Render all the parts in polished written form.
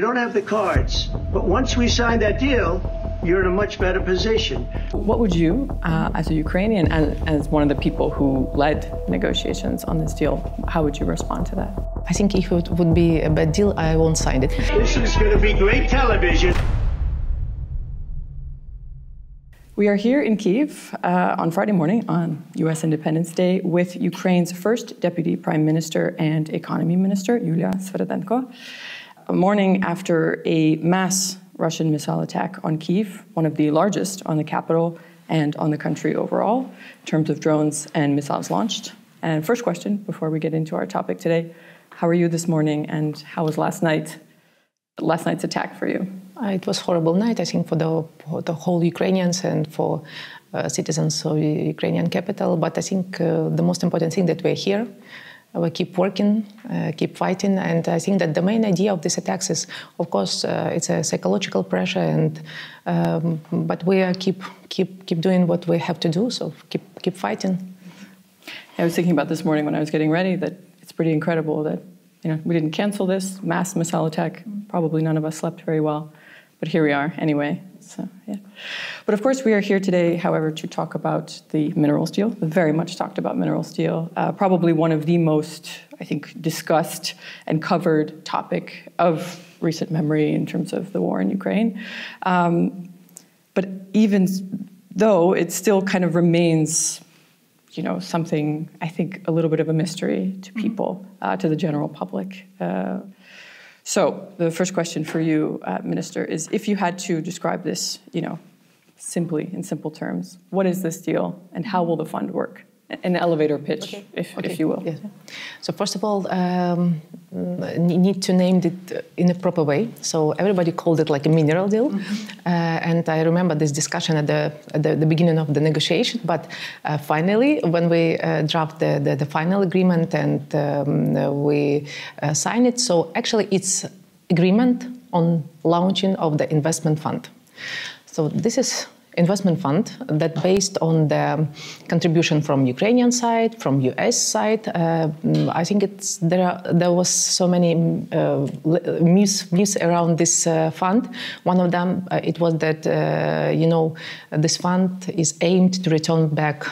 You don't have the cards, but once we sign that deal, you're in a much better position. What would you, as a Ukrainian and as one of the people who led negotiations on this deal, how would you respond to that? I think if it would be a bad deal, I won't sign it. This is going to be great television. We are here in Kyiv on Friday morning on U.S. Independence Day with Ukraine's first Deputy Prime Minister and Economy Minister, Yuliia Svyrydenko. A morning after a mass Russian missile attack on Kyiv, one of the largest on the capital and on the country overall, in terms of drones and missiles launched. And first question, before we get into our topic today, how are you this morning and how was last night's attack for you? It was a horrible night, I think, for the whole Ukrainians and for citizens of the Ukrainian capital. But I think the most important thing that we're here. We keep working, keep fighting, and I think that the main idea of these attacks is, of course, it's a psychological pressure, and but we keep doing what we have to do. So keep fighting. I was thinking about this morning when I was getting ready that it's pretty incredible that we didn't cancel this mass missile attack. Probably none of us slept very well, but here we are anyway. So, yeah. But of course, we are here today, however, to talk about the minerals deal, the very much talked about minerals deal, probably one of the most, I think, discussed and covered topic of recent memory in terms of the war in Ukraine. But even though it still kind of remains, something, I think, a little bit of a mystery to people, to the general public. So the first question for you, Minister, is if you had to describe this, simply, in simple terms, what is this deal and how will the fund work? An elevator pitch, if you will. Yes. So first of all, need to name it in a proper way. So everybody called it like a mineral deal. And I remember this discussion at the beginning of the negotiation. But finally, when we draft the final agreement and we sign it, so actually it's agreement on launching of the investment fund. So this is investment fund that based on the contribution from Ukrainian side, from US side. I think there was so many myths around this fund. One of them, it was that, this fund is aimed to return back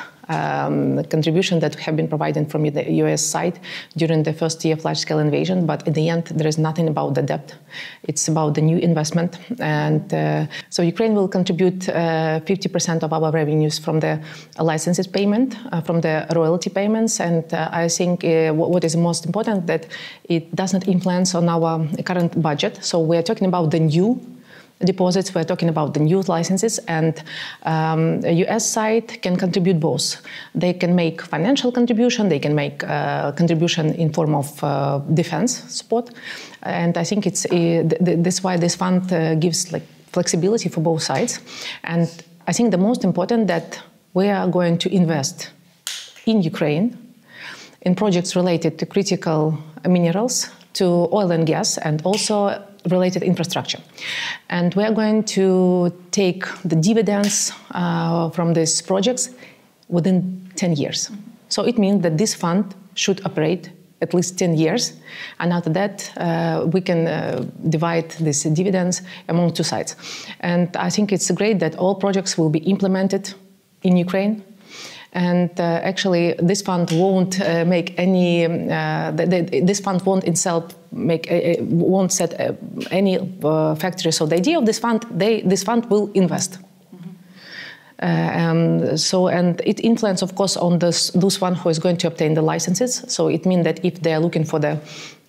contribution that have been provided from the US side during the first year of large-scale invasion, but at the end there is nothing about the debt. It's about the new investment, and so Ukraine will contribute 50% of our revenues from the licenses payment, from the royalty payments, and I think what is most important that it does not influence on our current budget. So we are talking about the new deposits, we're talking about the new licenses, and the US side can contribute both. They can make financial contribution, they can make contribution in form of defense support, and I think it's that's why this fund gives like flexibility for both sides. And I think the most important that we are going to invest in Ukraine in projects related to critical minerals, to oil and gas, and also related infrastructure. And we are going to take the dividends from these projects within 10 years. So it means that this fund should operate at least 10 years. And after that, we can divide these dividends among two sides. And I think it's great that all projects will be implemented in Ukraine. And actually, this fund won't make any. This fund won't itself won't set any factory. So the idea of this fund will invest. And it influences, of course, on those one who is going to obtain the licenses. So it means that if they are looking for the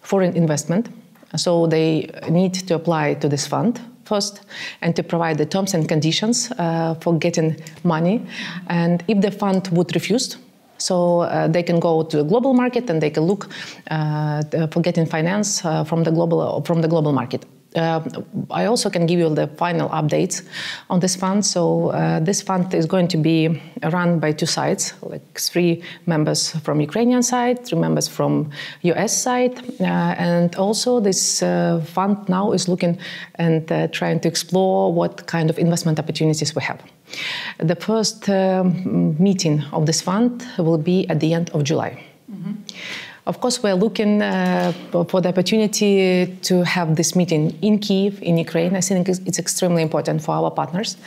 foreign investment, so they need to apply to this fund first and to provide the terms and conditions for getting money. And if the fund would refuse, so they can go to the global market and they can look for getting finance from the global market. I also can give you the final updates on this fund. So this fund is going to be run by two sides, like 3 members from Ukrainian side, 3 members from US side. And also this fund now is looking and trying to explore what kind of investment opportunities we have. The first meeting of this fund will be at the end of July. Of course, we're looking for the opportunity to have this meeting in Kyiv, in Ukraine. I think it's extremely important for our partners,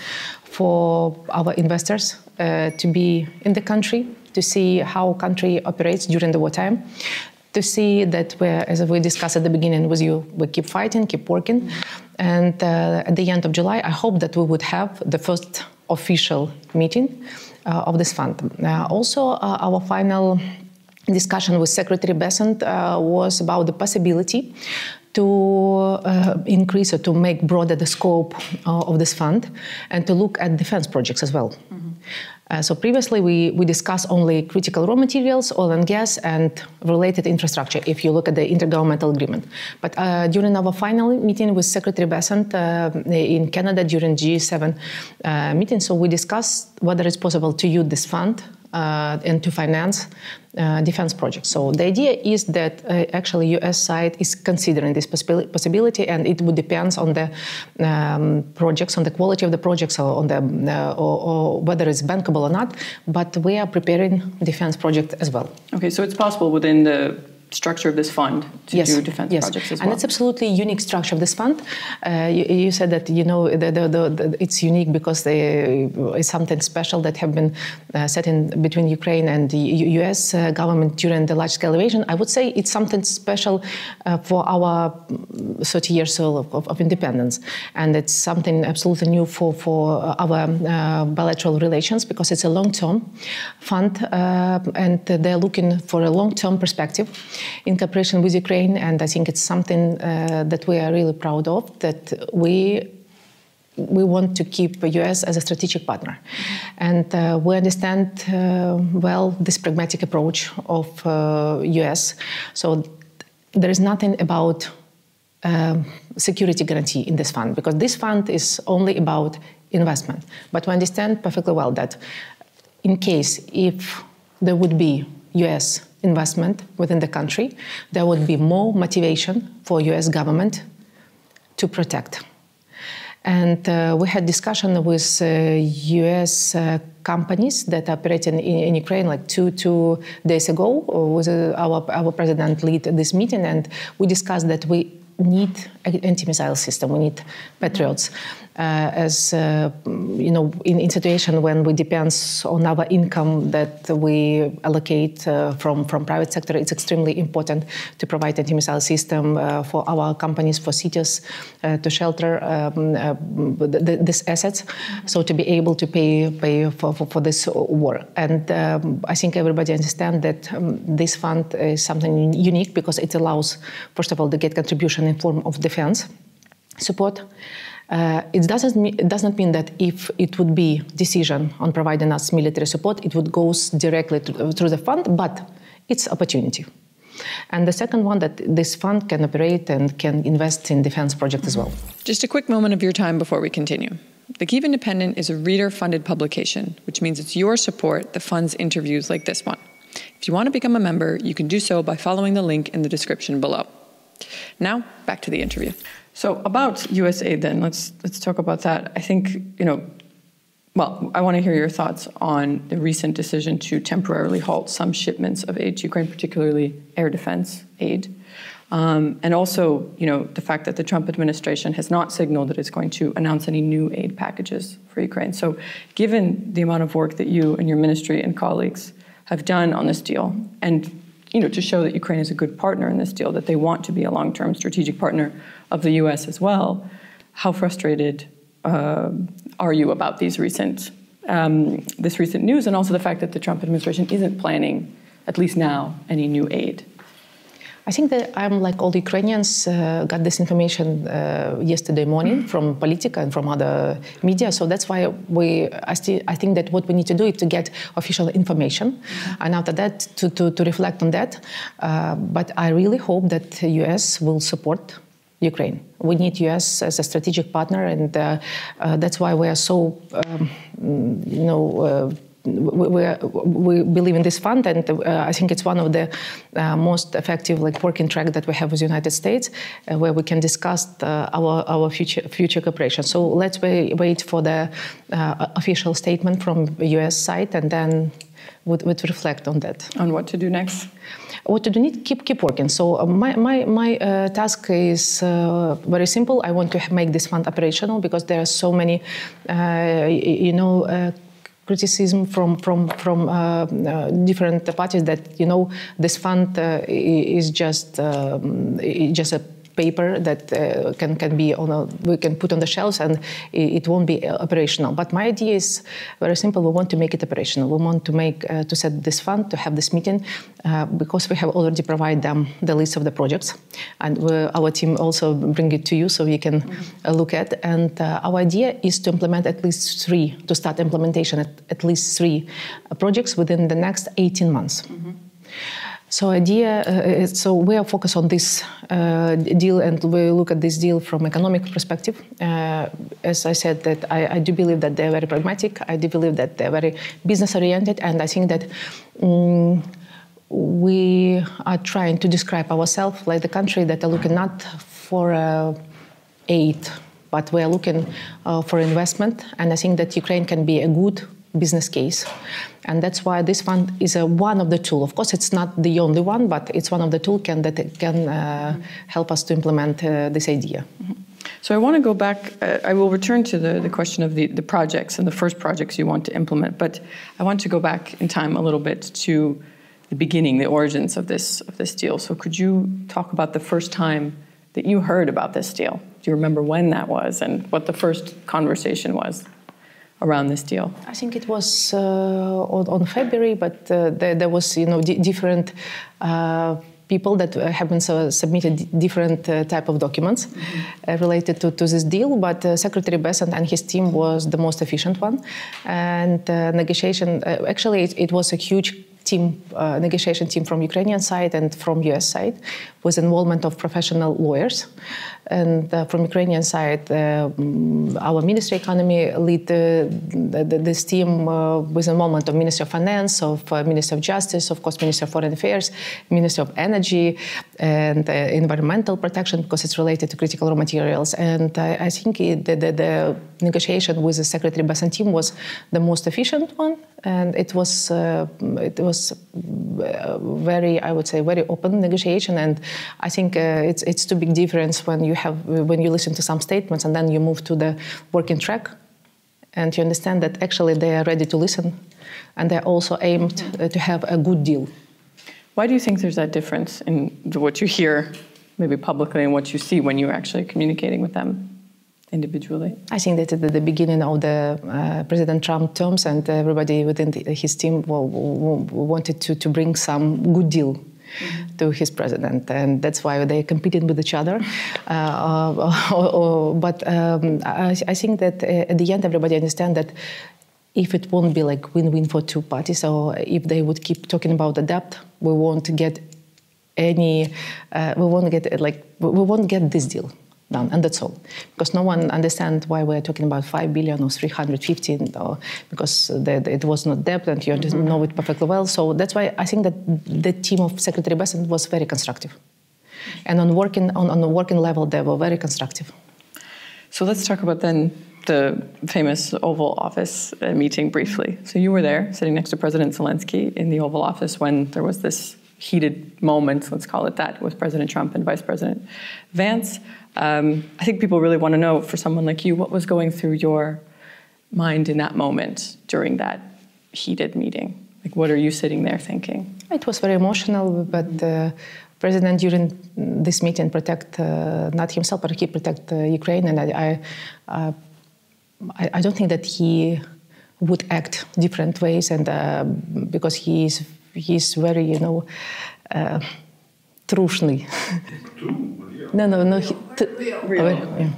for our investors to be in the country, to see how country operates during the wartime, to see that as we discussed at the beginning with you, we keep fighting, keep working. And at the end of July, I hope that we would have the first official meeting of this fund. Also, our final discussion with Secretary Bessent was about the possibility to increase or to make broader the scope of this fund and to look at defense projects as well. So previously we discussed only critical raw materials, oil and gas, and related infrastructure, if you look at the intergovernmental agreement. But during our final meeting with Secretary Bessent in Canada during G7 meeting, so we discussed whether it's possible to use this fund and to finance defense projects. So the idea is that actually U.S. side is considering this possibility, and it would depend on the projects, on the quality of the projects, or on the or whether it's bankable or not. But we are preparing defense project as well. Okay, so it's possible within the structure of this fund to do defense projects as well. And it's absolutely unique structure of this fund. You said that it's unique because it's something special that have been set in between Ukraine and the U.S. government during the large-scale invasion. I would say it's something special for our 30 years of independence, and it's something absolutely new for our bilateral relations because it's a long-term fund, and they're looking for a long-term perspective in cooperation with Ukraine, and I think it's something that we are really proud of, that we want to keep the U.S. as a strategic partner. And we understand well this pragmatic approach of U.S. So there is nothing about security guarantee in this fund, because this fund is only about investment. But we understand perfectly well that in case if there would be U.S. investment within the country, there would be more motivation for U.S. government to protect. And we had discussion with U.S. companies that are operating in Ukraine like two days ago. Was our president lead this meeting, and we discussed that we need an anti-missile system. We need Patriots. As you know, in situation when we depends on our income that we allocate from private sector, it's extremely important to provide anti-missile system for our companies, for cities, to shelter these assets, so to be able to pay for this war. And I think everybody understands that this fund is something unique because it allows, first of all, to get contribution in form of defense support. It does not mean that if it would be decision on providing us military support, it would go directly through the fund, but it's opportunity. And the second one, that this fund can operate and can invest in defense projects as well. Just a quick moment of your time before we continue. The Kyiv Independent is a reader-funded publication, which means it's your support that funds interviews like this one. If you want to become a member, you can do so by following the link in the description below. Now, back to the interview. So about U.S. aid then, let's talk about that. I think, well, I want to hear your thoughts on the recent decision to temporarily halt some shipments of aid to Ukraine, particularly air defense aid. And also, the fact that the Trump administration has not signaled that it's going to announce any new aid packages for Ukraine. So given the amount of work that you and your ministry and colleagues have done on this deal, and to show that Ukraine is a good partner in this deal, that they want to be a long-term strategic partner of the U.S. as well, how frustrated are you about this recent news, and also the fact that the Trump administration isn't planning, at least now, any new aid? I think that I'm like all the Ukrainians, got this information yesterday morning from Politica and from other media. So that's why I think that what we need to do is to get official information, and after that to reflect on that. But I really hope that the U.S. will support Ukraine. We need U.S. as a strategic partner, and that's why we are so, we believe in this fund, and I think it's one of the most effective working track that we have with the United States, where we can discuss our future cooperation. So let's wait for the official statement from the U.S. side, and then would reflect on that. On what to do next? What to do next? Keep working. So my task is very simple. I want to make this fund operational because there are so many, criticism from different parties that this fund is just a paper that we can put on the shelves and it won't be operational. But my idea is very simple. We want to make it operational. We want to set this fund, to have this meeting, because we have already provided them the list of the projects, and our team also bring it to you so you can look at. And our idea is to implement to start implementation at least 3 projects within the next 18 months. So so we are focused on this deal, and we look at this deal from economic perspective. As I said, that I do believe that they're very pragmatic. I do believe that they're very business oriented, and I think that we are trying to describe ourselves like the country that are looking not for aid, but we are looking for investment. And I think that Ukraine can be a good business case. And that's why this fund is one of the tools. Of course, it's not the only one, but it's one of the tools that can help us to implement this idea. So I want to go back. I will return to the question of the projects and the first projects you want to implement. But I want to go back in time a little bit to the beginning, the origins of this deal. So could you talk about the first time that you heard about this deal? Do you remember when that was and what the first conversation was around this deal? I think it was on February, but there was different people that have been submitted different type of documents related to this deal. But Secretary Bessent and his team was the most efficient one, and negotiation. Actually, it was a huge negotiation team from Ukrainian side and from US side, with involvement of professional lawyers. And from Ukrainian side, our Ministry of Economy lead this team with involvement of Ministry of Finance, of Ministry of Justice, of course, Ministry of Foreign Affairs, Ministry of Energy, and Environmental Protection, because it's related to critical raw materials. And I think the negotiation with the Secretary Bessent team was the most efficient one, and it was very, I would say, very open negotiation. And I think it's too big difference when you listen to some statements and then you move to the working track, and you understand that actually they are ready to listen, and they're also aimed to have a good deal. Why do you think there's that difference in what you hear, maybe publicly, and what you see when you're actually communicating with them individually? I think that at the beginning of the President Trump terms, and everybody within his team wanted to bring some good deal to his president, and that's why they competed with each other. But I think that at the end, everybody understands that if it won't be like win-win for two parties, or if they would keep talking about the debt, we won't get this deal done, and that's all. Because no one understands why we're talking about 5 billion or 315, or because it was not debt, and you know it perfectly well. So that's why I think that the team of Secretary Bessent was very constructive, and on the working level they were very constructive. So let's talk about then the famous Oval Office meeting briefly. So you were there, sitting next to President Zelensky in the Oval Office when there was this heated moment, let's call it that, with President Trump and Vice President Vance. I think people really want to know, for someone like you, what was going through your mind in that moment during that heated meeting? Like, what are you sitting there thinking? It was very emotional, but the President during this meeting not himself, but he protect Ukraine, and I don't think that he would act different ways, and because he's very, трушный. No. Real.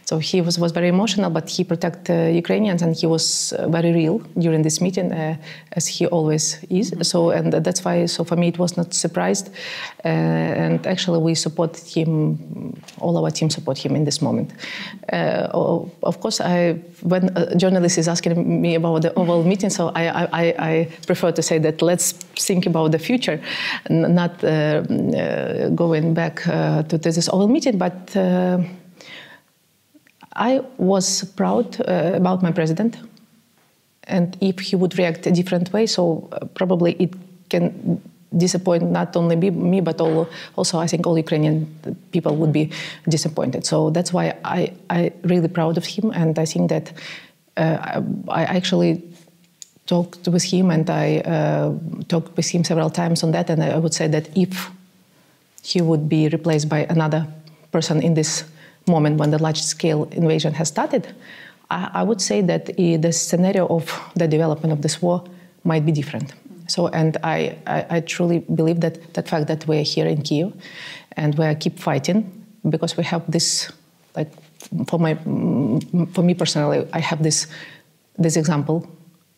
So he was very emotional, but he protected Ukrainians, and he was very real during this meeting, as he always is. So, and that's why, so for me, it was not surprised. And actually, we support him, all our team support him in this moment. Of course, when a journalist is asking me about the Oval meeting, so I prefer to say that let's think about the future, not going back to this Oval meeting, but I was proud about my president, and if he would react a different way, so probably it can disappoint not only me, but also I think all Ukrainian people would be disappointed. So that's why I really proud of him, and I think that I actually talked with him, and I talked with him several times on that, and I would say that if he would be replaced by another person in this moment when the large-scale invasion has started, I would say that the scenario of the development of this war might be different. So, and I truly believe that the fact that we're here in Kyiv and we keep fighting, because we have this, like, for me personally, I have this example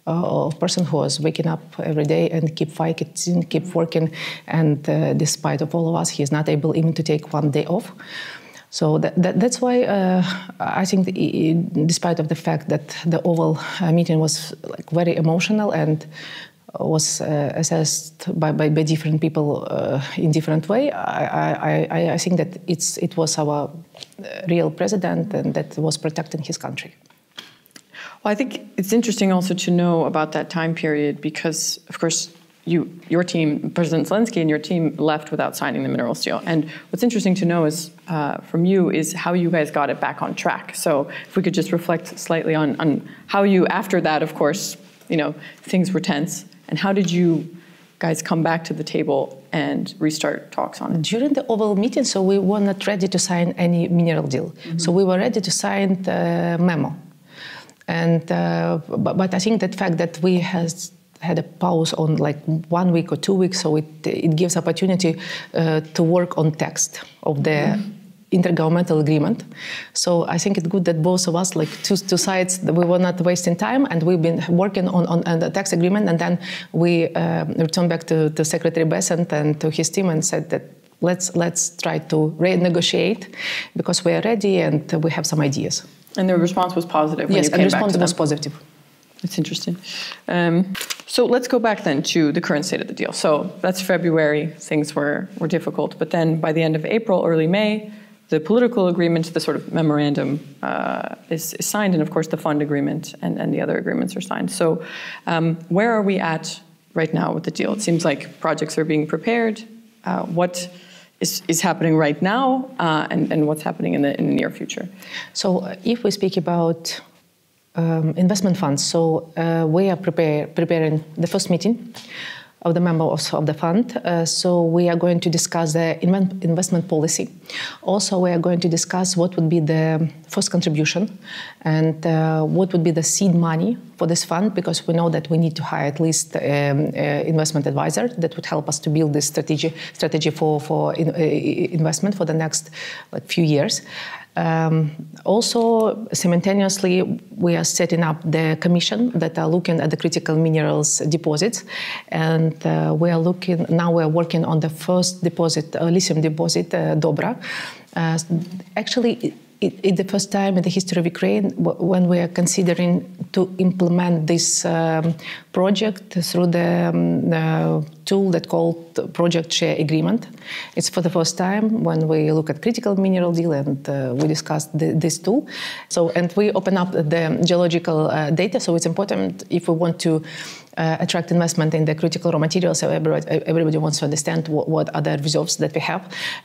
of a person who was waking up every day and keep fighting, keep working, and despite of all of us, he is not able even to take one day off. So that's why I think, despite of the fact that the Oval meeting was like very emotional and was assessed by different people in different way, I think that it was our real president and that was protecting his country. Well, I think it's interesting also to know about that time period because, of course, your team, President Zelensky and your team left without signing the minerals deal. And what's interesting to know is, from you, is how you guys got it back on track. So if we could just reflect slightly on how you, after that, of course, you know, things were tense. And how did you guys come back to the table and restart talks on it? During the Oval meeting, so we were not ready to sign any mineral deal. Mm-hmm. So we were ready to sign the memo. And but I think that fact that we had a pause on like 1 week or 2 weeks, so it gives opportunity to work on text of the intergovernmental agreement. So I think it's good that both of us, like two sides, we were not wasting time, and we've been working on the text agreement, and then we returned back to Secretary Bessent and to his team and said that let's try to renegotiate because we are ready and we have some ideas. And the response was positive when you came back to them? Yes, and the response was positive. That's interesting. So let's go back then to the current state of the deal. So that's February, things were difficult, but then by the end of April, early May, the political agreement, the sort of memorandum is signed, and of course the fund agreement and the other agreements are signed. So where are we at right now with the deal? It seems like projects are being prepared. What is happening right now and what's happening in the near future? So if we speak about investment funds, so we are preparing the first meeting of the members of the fund. So we are going to discuss the investment policy. Also, we are going to discuss what would be the first contribution and what would be the seed money for this fund, because we know that we need to hire at least investment advisor that would help us to build this strategy for investment for the next few years. Also, simultaneously, we are setting up the commission that are looking at the critical minerals deposits, and we are working on the first deposit, lithium deposit, Dobra. Actually, it's the first time in the history of Ukraine when we are considering to implement this project through the tool that's called Project Share Agreement. It's for the first time when we look at critical mineral deal and we discussed this tool. So, and we open up the geological data, so it's important if we want to attract investment in the critical raw materials. So everybody wants to understand what are the reserves that we have,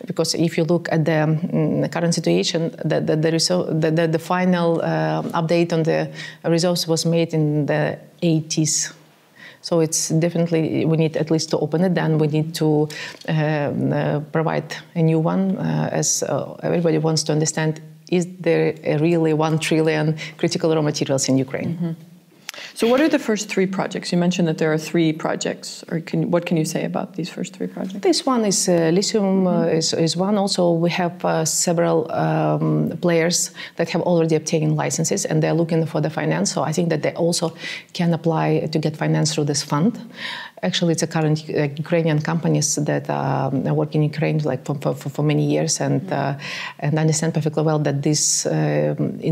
because if you look at the current situation, the final update on the reserves was made in the 80s. So it's definitely, we need at least to open it, then we need to provide a new one, as everybody wants to understand, is there really 1 trillion critical raw materials in Ukraine? Mm-hmm. So what are the first 3 projects? You mentioned that there are 3 projects. Or what can you say about these first 3 projects? This one is lithium is one. Also, we have several players that have already obtained licenses and they're looking for the finance. So I think that they also can apply to get finance through this fund. Actually, it's a current Ukrainian companies that work in Ukraine like for many years and understand perfectly well that this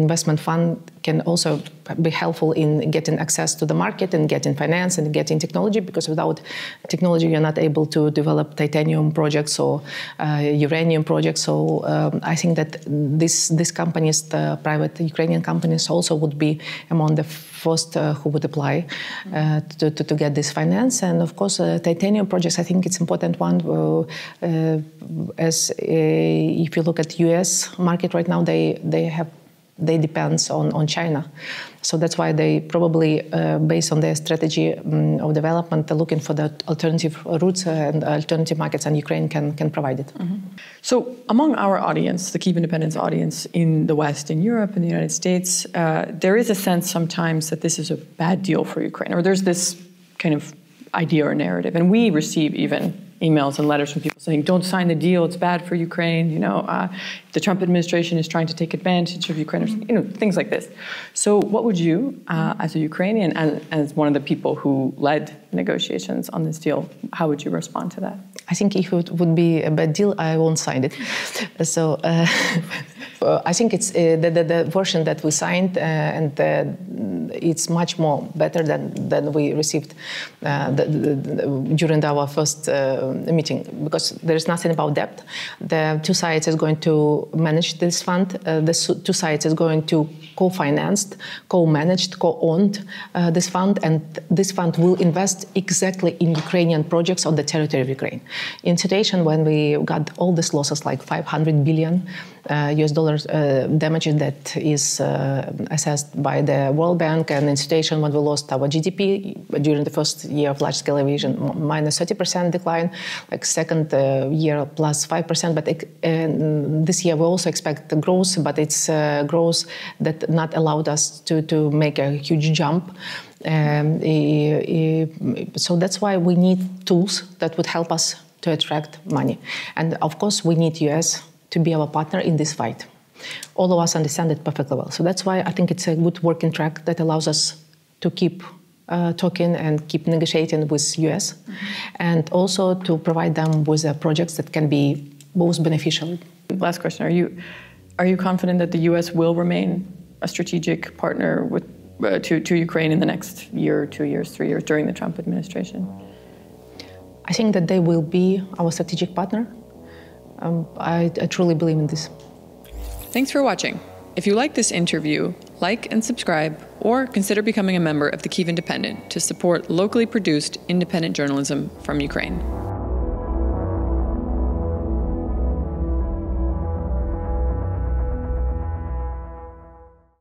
investment fund can also be helpful in getting access to the market and getting finance and getting technology, because without technology you're not able to develop titanium projects or uranium projects. So I think that these companies, the private Ukrainian companies, also would be among the first who would apply to get this finance. And of course, titanium projects, I think it's important one, as if you look at U.S. market right now, they depends on China. So that's why they probably, based on their strategy of development, they're looking for the alternative routes and alternative markets, and Ukraine can provide it. Mm-hmm. So among our audience, the Kyiv Independence audience in the West, in Europe, in the United States, there is a sense sometimes that this is a bad deal for Ukraine, or there's this kind of idea or narrative. And we receive even emails and letters from people saying, don't sign the deal, it's bad for Ukraine, the Trump administration is trying to take advantage of Ukraine, things like this. So what would you, as a Ukrainian and as one of the people who led negotiations on this deal, how would you respond to that? I think if it would be a bad deal, I won't sign it. So I think it's the version that we signed, and it's much more better than we received during our first meeting, because there is nothing about debt. The two sides is going to manage this fund. The two sides is going to co-financed, co-managed, co-owned this fund, and this fund will invest exactly in Ukrainian projects on the territory of Ukraine. In situation when we got all these losses, like $500 billion US dollars damages that is assessed by the World Bank, and in situation when we lost our GDP during the first year of large-scale invasion, minus 30% decline, like second year plus 5%, but this year we also expect the growth, but it's growth that not allowed us to make a huge jump. So that's why we need tools that would help us to attract money. And of course, we need US to be our partner in this fight. All of us understand it perfectly well. So that's why I think it's a good working track that allows us to keep talking and keep negotiating with US, and also to provide them with projects that can be both beneficial. Last question, are you confident that the US will remain a strategic partner to Ukraine in the next year, 2 years, 3 years during the Trump administration? I think that they will be our strategic partner. I truly believe in this. Thanks for watching. If you like this interview, like and subscribe, or consider becoming a member of the Kyiv Independent to support locally produced independent journalism from Ukraine.